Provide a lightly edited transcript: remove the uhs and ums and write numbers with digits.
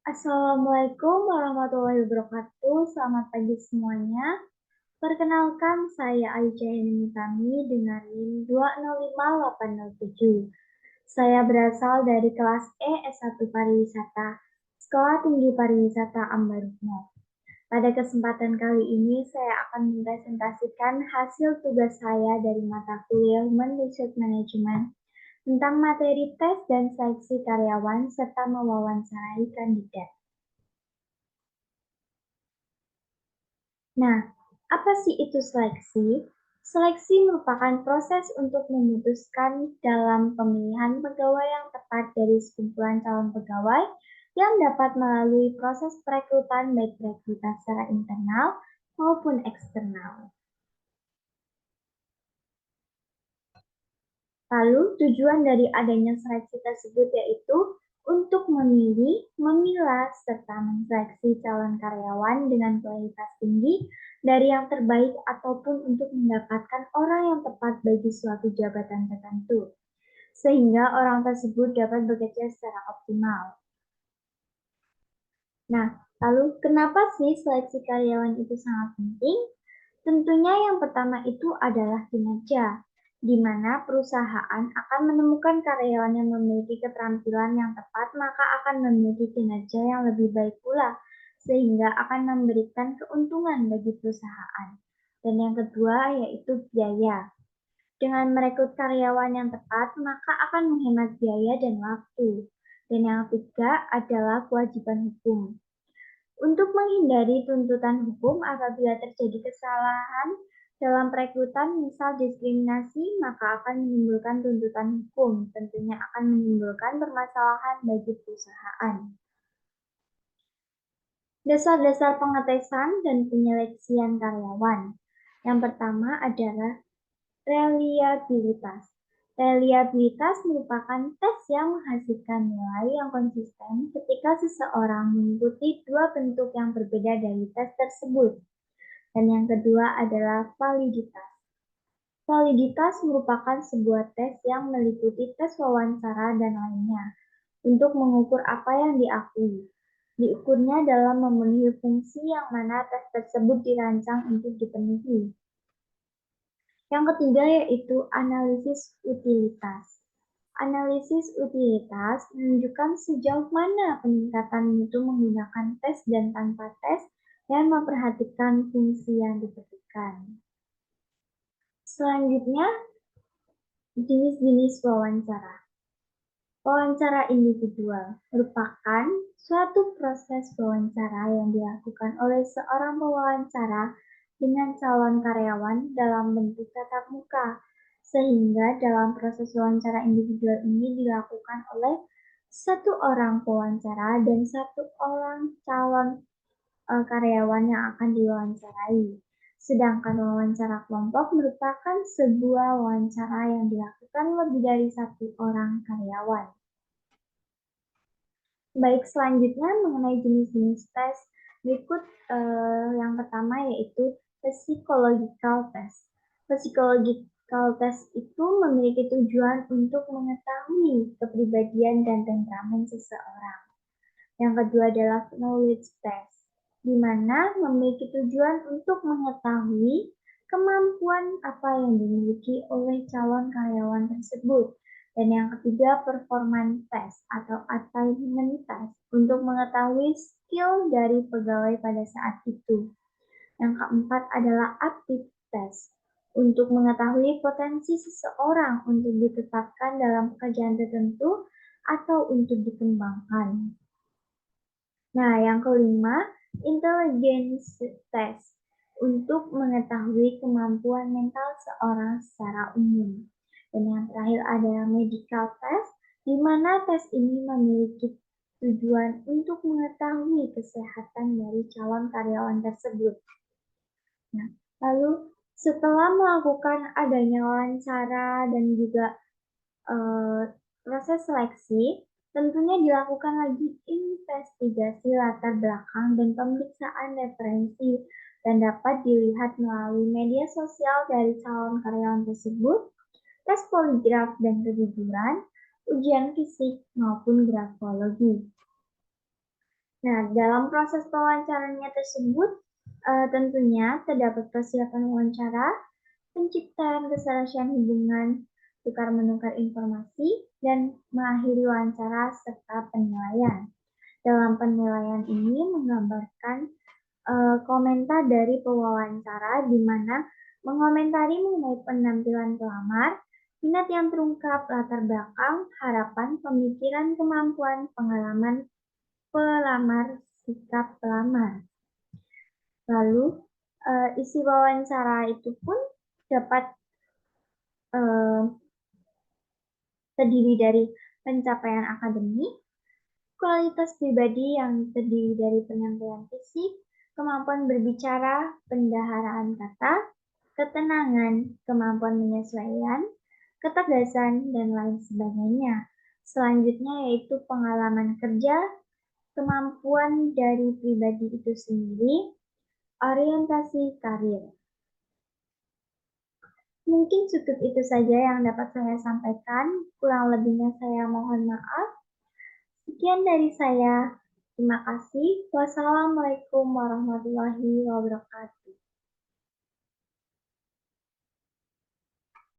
Assalamualaikum warahmatullahi wabarakatuh. Selamat pagi semuanya. Perkenalkan, saya Aisyah Nitami dengan NIM 205807. Saya berasal dari kelas E S1 Pariwisata, Sekolah Tinggi Pariwisata Ambarukmo. Pada kesempatan kali ini, saya akan mempresentasikan hasil tugas saya dari mata kuliah Human Resource Management tentang materi tes dan seleksi karyawan serta mewawancarai kandidat. Nah, apa sih itu seleksi? Seleksi merupakan proses untuk memutuskan dalam pemilihan pegawai yang tepat dari sekumpulan calon pegawai yang dapat melalui proses perekrutan baik rekrutan secara internal maupun eksternal. Lalu tujuan dari adanya seleksi tersebut yaitu untuk memilih, memilah, serta menseleksi calon karyawan dengan kualitas tinggi dari yang terbaik ataupun untuk mendapatkan orang yang tepat bagi suatu jabatan tertentu, sehingga orang tersebut dapat bekerja secara optimal. Nah, lalu kenapa sih seleksi karyawan itu sangat penting? Tentunya yang pertama itu adalah kinerja, di mana perusahaan akan menemukan karyawan yang memiliki keterampilan yang tepat, maka akan memiliki kinerja yang lebih baik pula, sehingga akan memberikan keuntungan bagi perusahaan. Dan yang kedua yaitu biaya. Dengan merekrut karyawan yang tepat, maka akan menghemat biaya dan waktu. Dan yang ketiga adalah kewajiban hukum. Untuk menghindari tuntutan hukum apabila terjadi kesalahan dalam perekrutan, misal diskriminasi, maka akan menimbulkan tuntutan hukum. Tentunya akan menimbulkan permasalahan bagi perusahaan. Dasar-dasar pengetesan dan penyeleksian karyawan. Yang pertama adalah reliabilitas. Reliabilitas merupakan tes yang menghasilkan nilai yang konsisten ketika seseorang mengikuti dua bentuk yang berbeda dari tes tersebut. Dan yang kedua adalah validitas. Validitas merupakan sebuah tes yang meliputi tes wawancara dan lainnya untuk mengukur apa yang diakui. Diukurnya dalam memenuhi fungsi yang mana tes tersebut dirancang untuk dipenuhi. Yang ketiga yaitu analisis utilitas. Analisis utilitas menunjukkan sejauh mana peningkatan mutu menggunakan tes dan tanpa tes dan memperhatikan fungsi yang dibutuhkan. Selanjutnya, jenis-jenis wawancara. Wawancara individual merupakan suatu proses wawancara yang dilakukan oleh seorang pewawancara dengan calon karyawan dalam bentuk tatap muka, sehingga dalam proses wawancara individual ini dilakukan oleh satu orang pewawancara dan satu orang calon karyawan yang akan diwawancarai. Sedangkan wawancara kelompok merupakan sebuah wawancara yang dilakukan lebih dari satu orang karyawan. Baik, selanjutnya mengenai jenis-jenis tes, berikut yang pertama yaitu psychological test. Psychological test itu memiliki tujuan untuk mengetahui kepribadian dan temperamen seseorang. Yang kedua adalah knowledge test, di mana memiliki tujuan untuk mengetahui kemampuan apa yang dimiliki oleh calon karyawan tersebut. Dan yang ketiga, performance test atau attainment test untuk mengetahui skill dari pegawai pada saat itu. Yang keempat adalah aptitude test untuk mengetahui potensi seseorang untuk ditetapkan dalam pekerjaan tertentu atau untuk dikembangkan. Nah, yang kelima, intelligence test untuk mengetahui kemampuan mental seorang secara umum. Dan yang terakhir adalah medical test, di mana tes ini memiliki tujuan untuk mengetahui kesehatan dari calon karyawan tersebut. Nah, lalu setelah melakukan adanya wawancara dan juga proses seleksi, tentunya dilakukan lagi investigasi latar belakang dan pemeriksaan referensi dan dapat dilihat melalui media sosial dari calon karyawan tersebut, tes poligraf dan kejujuran, ujian fisik maupun grafologi. Nah, dalam proses pewawancaranya tersebut, tentunya terdapat persiapan wawancara, penciptaan keselesaian hubungan, tukar-menukar informasi, dan mengakhiri wawancara serta penilaian. Dalam penilaian ini menggambarkan komentar dari pewawancara di mana mengomentari mengenai penampilan pelamar, minat yang terungkap, latar belakang, harapan, pemikiran, kemampuan, pengalaman pelamar, sikap pelamar. Lalu isi wawancara itu pun dapat eh, terdiri dari pencapaian akademik, kualitas pribadi yang terdiri dari penyampaian fisik, kemampuan berbicara, pendaharaan kata, ketenangan, kemampuan menyesuaikan, ketegasan, dan lain sebagainya. Selanjutnya yaitu pengalaman kerja, kemampuan dari pribadi itu sendiri, orientasi karir. Mungkin cukup itu saja yang dapat saya sampaikan. Kurang lebihnya saya mohon maaf. Sekian dari saya. Terima kasih. Wassalamualaikum warahmatullahi wabarakatuh.